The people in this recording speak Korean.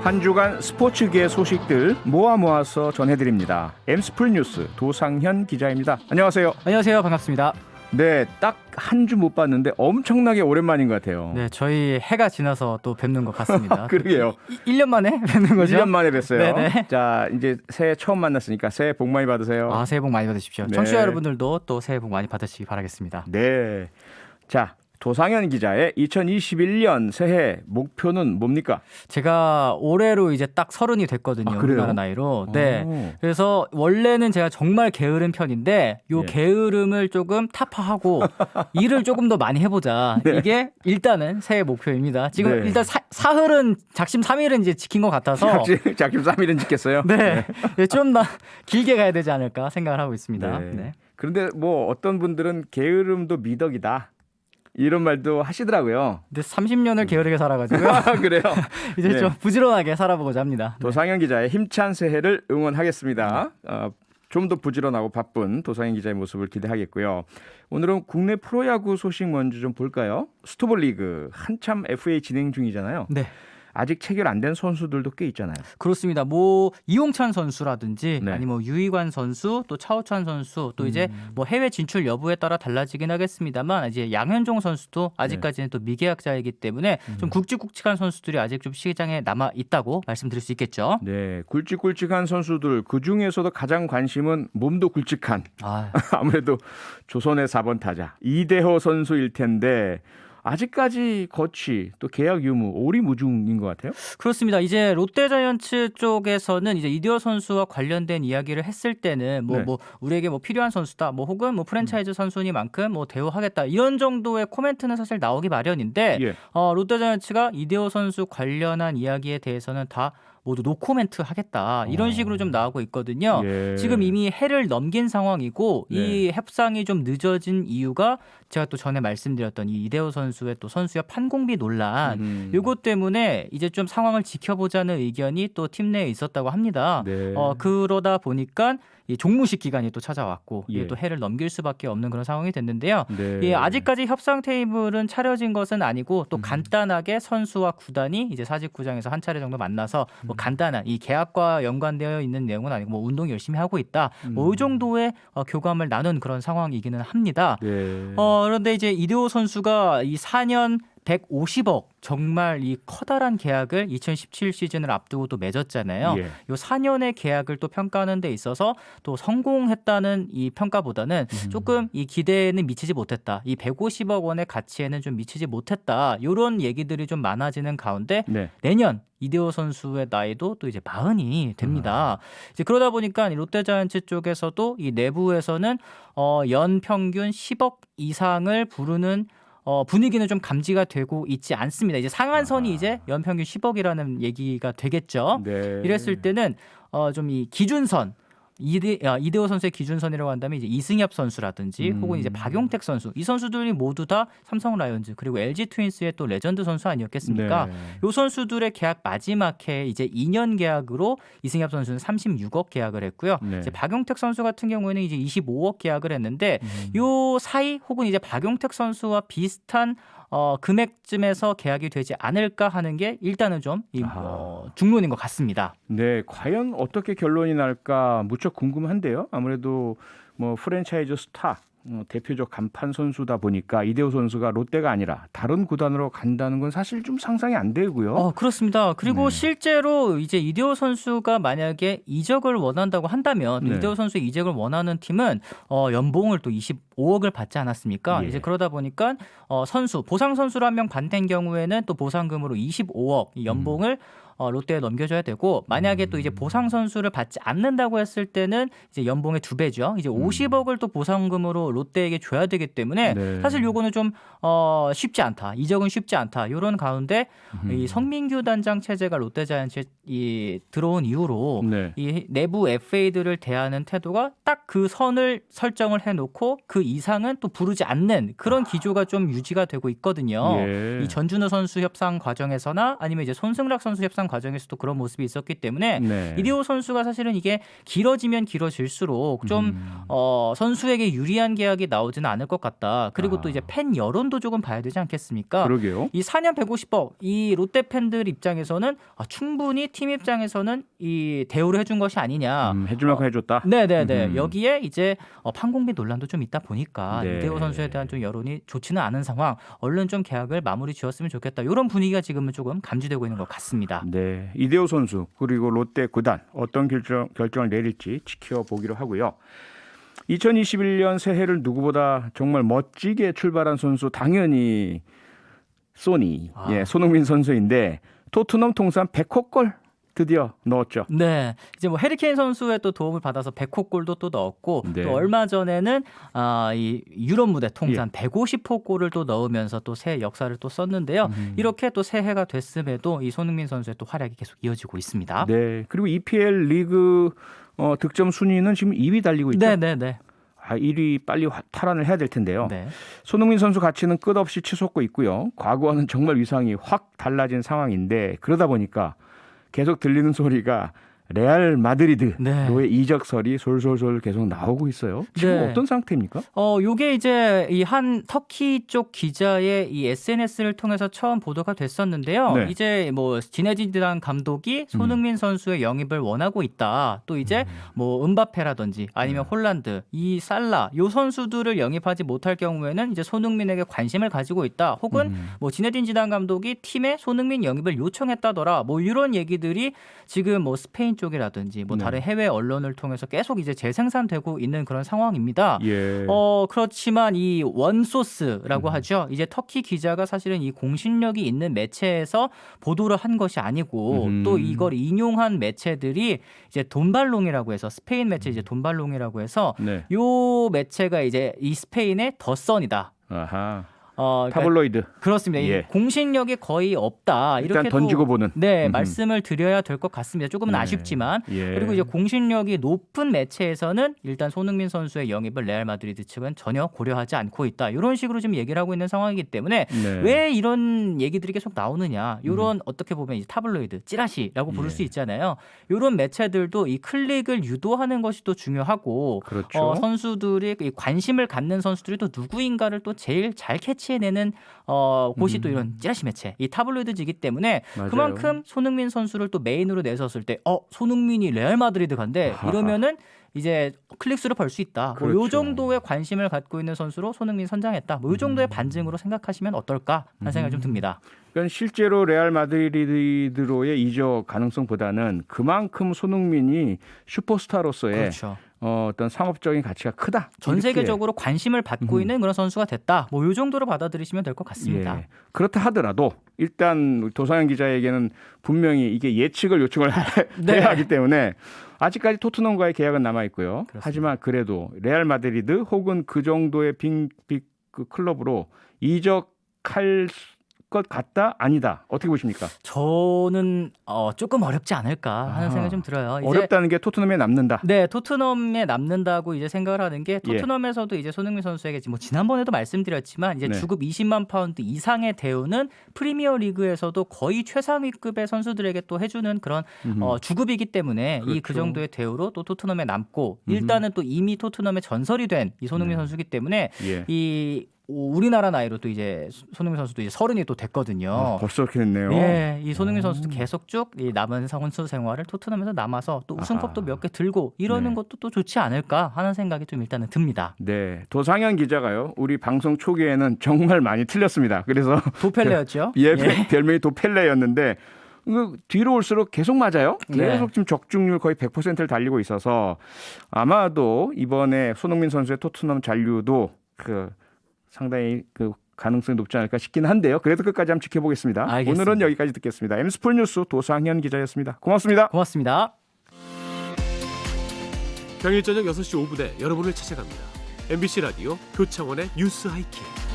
한 주간 스포츠계 소식들 모아서 전해드립니다. 엠스플 뉴스 도상현 기자입니다. 안녕하세요. 안녕하세요. 반갑습니다. 네, 딱 한 주 못 봤는데 엄청나게 오랜만인 것 같아요. 네, 저희 해가 지나서 또 뵙는 것 같습니다. 그러게요. 1년 만에 뵙는 거죠? 1년 만에 뵀어요. 네네. 자, 이제 새해 처음 만났으니까 새해 복 많이 받으세요. 새해 복 많이 받으십시오. 네. 청취자 여러분들도 또 새해 복 많이 받으시기 바라겠습니다. 네. 자, 도상현 기자의 2021년 새해 목표는 뭡니까? 제가 올해로 이제 딱 30이 됐거든요. 아, 그래요? 우리나라 나이로. 네. 오. 그래서 원래는 제가 정말 게으른 편인데 요 예. 게으름을 조금 타파하고 일을 조금 더 많이 해보자. 네. 이게 일단은 새해 목표입니다. 지금 네. 일단 사흘은 작심 3일은 이제 지킨 것 같아서 작심 3일은 지켰어요? 네. 좀 더 길게 가야 되지 않을까 생각을 하고 있습니다. 네. 네. 그런데 뭐 어떤 분들은 게으름도 미덕이다. 이런 말도 하시더라고요. 근데 30년을 게으르게 살아가지고요. 그래요? 이제 네. 좀 부지런하게 살아보고자 합니다. 도상현 기자의 힘찬 새해를 응원하겠습니다. 좀 더 부지런하고 바쁜 도상현 기자의 모습을 기대하겠고요. 오늘은 국내 프로야구 소식 먼저 좀 볼까요? 스토브 리그 한참 FA 진행 중이잖아요. 네, 아직 체결 안 된 선수들도 꽤 있잖아요. 그렇습니다. 뭐 이용찬 선수라든지 네. 아니면 뭐 유희관 선수, 또 차우찬 선수, 또 이제 뭐 해외 진출 여부에 따라 달라지긴 하겠습니다만 이제 양현종 선수도 아직까지는 또 미계약자이기 때문에 좀 굵직굵직한 선수들이 아직 좀 시장에 남아 있다고 말씀드릴 수 있겠죠. 네, 굵직굵직한 선수들 그 중에서도 가장 관심은 몸도 굵직한 아무래도 조선의 4번 타자 이대호 선수일 텐데 아직까지 거취 또 계약 유무 오리무중인 것 같아요. 그렇습니다. 이제 롯데자이언츠 쪽에서는 이제 이대호 선수와 관련된 이야기를 했을 때는 네. 뭐 우리에게 뭐 필요한 선수다, 뭐 혹은 뭐 프랜차이즈 선수니만큼 뭐 대우하겠다 이런 정도의 코멘트는 사실 나오기 마련인데 예. 롯데자이언츠가 이대호 선수 관련한 이야기에 대해서는 다 모두 노코멘트 하겠다 이런 식으로 좀 나오고 있거든요. 예. 지금 이미 해를 넘긴 상황이고 네. 이 협상이 좀 늦어진 이유가 제가 또 전에 말씀드렸던 이 이대호 선수의 또 선수협 판공비 논란 이것 때문에 이제 좀 상황을 지켜보자는 의견이 또 팀 내에 있었다고 합니다. 네. 그러다 보니까 이 종무식 기간이 또 찾아왔고 예. 이게 또 해를 넘길 수밖에 없는 그런 상황이 됐는데요. 네. 예, 아직까지 협상 테이블은 차려진 것은 아니고 또 간단하게 선수와 구단이 이제 사직구장에서 한 차례 정도 만나서 뭐 간단한 이 계약과 연관되어 있는 내용은 아니고 뭐 운동 열심히 하고 있다. 뭐 이 정도의 교감을 나눈 그런 상황이기는 합니다. 네. 그런데 이제 이대호 선수가 이 4년 150억 정말 이 커다란 계약을 2017 시즌을 앞두고 또 맺었잖아요. 예. 요 4년의 계약을 또 평가하는 데 있어서 또 성공했다는 이 평가보다는 조금 이 기대에는 미치지 못했다. 이 150억 원의 가치에는 좀 미치지 못했다. 이런 얘기들이 좀 많아지는 가운데 네. 내년 이대호 선수의 나이도 또 이제 40이 됩니다. 이제 그러다 보니까 롯데자이언츠 쪽에서도 이 내부에서는 연 평균 10억 이상을 부르는 분위기는 좀 감지가 되고 있지 않습니다. 이제 상한선이 이제 연평균 10억이라는 얘기가 되겠죠. 네. 이랬을 때는 좀 이 기준선 이대호 선수의 기준선이라고 한다면 이제 이승엽 선수라든지 혹은 이제 박용택 선수 이 선수들이 모두 다 삼성 라이온즈 그리고 LG 트윈스의 또 레전드 선수 아니었겠습니까? 네. 이 선수들의 계약 마지막 해 이제 2년 계약으로 이승엽 선수는 36억 계약을 했고요. 네. 이제 박용택 선수 같은 경우에는 이제 25억 계약을 했는데 요 사이 혹은 이제 박용택 선수와 비슷한 금액쯤에서 계약이 되지 않을까 하는 게 일단은 좀 중론인 것 같습니다. 네, 과연 어떻게 결론이 날까 무척 궁금한데요. 아무래도 뭐 프랜차이즈 스타 대표적 간판 선수다 보니까 이대호 선수가 롯데가 아니라 다른 구단으로 간다는 건 사실 좀 상상이 안 되고요. 그렇습니다. 그리고 네. 실제로 이제 이대호 선수가 만약에 이적을 원한다고 한다면 또 네. 이대호 선수의 이적을 원하는 팀은 연봉을 또 25억을 받지 않았습니까? 예. 이제 그러다 보니까 선수 보상 선수를 한 명 받는 경우에는 또 보상금으로 25억 이 연봉을 롯데에 넘겨줘야 되고 만약에 또 이제 보상 선수를 받지 않는다고 했을 때는 이제 연봉의 2배죠. 이제 50억을 또 보상금으로 롯데에게 줘야 되기 때문에 네. 사실 요거는 좀 쉽지 않다. 이적은 쉽지 않다. 이런 가운데 이 성민규 단장 체제가 롯데자이언츠에 들어온 이후로 네. 이 내부 FA들을 대하는 태도가 딱 그 선을 설정을 해놓고 그 이상은 또 부르지 않는 그런 기조가 좀 유지가 되고 있거든요. 예. 이 전준우 선수 협상 과정에서나 아니면 이제 손승락 선수 협상 과정에서도 그런 모습이 있었기 때문에 네. 이대호 선수가 사실은 이게 길어지면 길어질수록 좀 선수에게 유리한 계약이 나오지는 않을 것 같다. 그리고 또 이제 팬 여론도 조금 봐야 되지 않겠습니까? 그러게요. 이 4년 150억 이 롯데 팬들 입장에서는 충분히 팀 입장에서는 이 대우를 해준 것이 아니냐. 해줄 만큼 해줬다. 네네네. 여기에 이제 판공비 논란도 좀 있다 보니까 네. 이대호 선수에 대한 좀 여론이 좋지는 않은 상황. 얼른 좀 계약을 마무리 지었으면 좋겠다. 이런 분위기가 지금은 조금 감지되고 있는 것 같습니다. 네, 이대호 선수 그리고 롯데 구단 어떤 결정을 내릴지 지켜보기로 하고요. 2021년 새해를 누구보다 정말 멋지게 출발한 선수 당연히 소니, 손흥민 선수인데 토트넘 통산 100호골 드디어 넣었죠. 네, 이제 뭐 해리케인 선수의 또 도움을 받아서 100호 골도 또 넣었고 네. 또 얼마 전에는 이 유럽 무대 통산 150호 골을 또 넣으면서 또 새해 역사를 또 썼는데요. 이렇게 또 새해가 됐음에도 이 손흥민 선수의 또 활약이 계속 이어지고 있습니다. 네, 그리고 EPL 리그 득점 순위는 지금 2위 달리고 있죠. 네네네. 1위 빨리 탈환을 해야 될 텐데요. 네. 손흥민 선수 가치는 끝없이 치솟고 있고요. 과거와는 정말 위상이 확 달라진 상황인데 그러다 보니까 계속 들리는 소리가 레알 마드리드로의 네. 이적설이 솔솔솔 계속 나오고 있어요. 지금 네. 어떤 상태입니까? 요게 이제 이 한 터키 쪽 기자의 이 SNS를 통해서 처음 보도가 됐었는데요. 네. 이제 뭐 지네딘 지단 감독이 손흥민 선수의 영입을 원하고 있다. 또 이제 뭐 은바페라든지 아니면 홀란드, 이 살라 요 선수들을 영입하지 못할 경우에는 이제 손흥민에게 관심을 가지고 있다. 혹은 뭐 지네딘 지단 감독이 팀에 손흥민 영입을 요청했다더라. 뭐 이런 얘기들이 지금 뭐 스페인 쪽이라든지 뭐 다른 해외 언론을 통해서 계속 이제 재생산되고 있는 그런 상황입니다. 예. 그렇지만 이 원소스라고 하죠. 이제 터키 기자가 사실은 이 공신력이 있는 매체에서 보도를 한 것이 아니고 또 이걸 인용한 매체들이 이제 돈발롱이라고 해서 스페인 매체 이제 돈발롱이라고 해서 네. 요 매체가 이제 이 스페인의 더 선이다. 아하. 그러니까 타블로이드. 그렇습니다. 이 공신력이 거의 없다. 일단 이렇게 던지고 보는. 네, 말씀을 드려야 될 것 같습니다. 조금은 아쉽지만 그리고 이제 공신력이 높은 매체에서는 일단 손흥민 선수의 영입을 레알 마드리드 측은 전혀 고려하지 않고 있다. 이런 식으로 지금 얘기를 하고 있는 상황이기 때문에 왜 이런 얘기들이 계속 나오느냐. 이런 어떻게 보면 이제 타블로이드, 찌라시라고 부를 수 있잖아요. 이런 매체들도 이 클릭을 유도하는 것이 또 중요하고 그렇죠. 선수들이 이 관심을 갖는 선수들이 또 누구인가를 또 제일 잘 캐치해내는 곳이 또 이런 찌라시 매체, 이 타블로이드지기 때문에 맞아요. 그만큼 손흥민 선수를 또 메인으로 내섰을 때 손흥민이 레알 마드리드 간대 이러면은 이제 클릭수를 벌 수 있다. 그렇죠. 뭐 요 정도의 관심을 갖고 있는 선수로 손흥민 선정했다. 뭐 요 정도의 반증으로 생각하시면 어떨까 하는 생각이 좀 듭니다. 그러니까 실제로 레알 마드리드로의 이적 가능성보다는 그만큼 손흥민이 슈퍼스타로서의 그렇죠. 어떤 상업적인 가치가 크다. 전 이렇게. 세계적으로 관심을 받고 있는 그런 선수가 됐다. 뭐 요 정도로 받아들이시면 될 것 같습니다. 예. 그렇다 하더라도 일단 도상현 기자에게는 분명히 이게 예측을 요청을 해야 하기 때문에 아직까지 토트넘과의 계약은 남아 있고요. 그렇습니다. 하지만 그래도 레알 마드리드 혹은 그 정도의 빅 클럽으로 이적할 것 같다? 아니다. 어떻게 보십니까? 저는 조금 어렵지 않을까 하는 생각이 좀 들어요. 이제 어렵다는 게 토트넘에 남는다. 네, 토트넘에 남는다고 이제 생각을 하는 게 토트넘에서도 이제 손흥민 선수에게 뭐 지난번에도 말씀드렸지만 이제 주급 20만 파운드 이상의 대우는 프리미어 리그에서도 거의 최상위급의 선수들에게 또 해주는 그런 주급이기 때문에 그렇죠. 그 정도의 대우로 또 토트넘에 남고 일단은 또 이미 토트넘의 전설이 된 이 손흥민 선수이기 때문에 이 우리나라 나이로 또 이제 손흥민 선수도 이제 30이 또 됐거든요. 벌써 그렇게 됐네요. 네, 이 손흥민 선수도 계속 쭉 이 남은 선수 생활을 토트넘에서 남아서 또 우승컵도 몇 개 들고 이러는 것도 또 좋지 않을까 하는 생각이 좀 일단은 듭니다. 네, 도상현 기자가요. 우리 방송 초기에는 정말 많이 틀렸습니다. 그래서 도펠레였죠. 별명이 도펠레였는데 뒤로 올수록 계속 맞아요. 계속 네. 지금 적중률 거의 100%를 달리고 있어서 아마도 이번에 손흥민 선수의 토트넘 잔류도 상당히 가능성이 높지 않을까 싶긴 한데요. 그래도 끝까지 한번 지켜보겠습니다. 알겠습니다. 오늘은 여기까지 듣겠습니다. M스포츠 뉴스 도상현 기자였습니다. 고맙습니다. 고맙습니다. 평일 저녁 6시 5분에 여러분을 찾아갑니다. MBC 라디오 표창원의 뉴스 하이킥.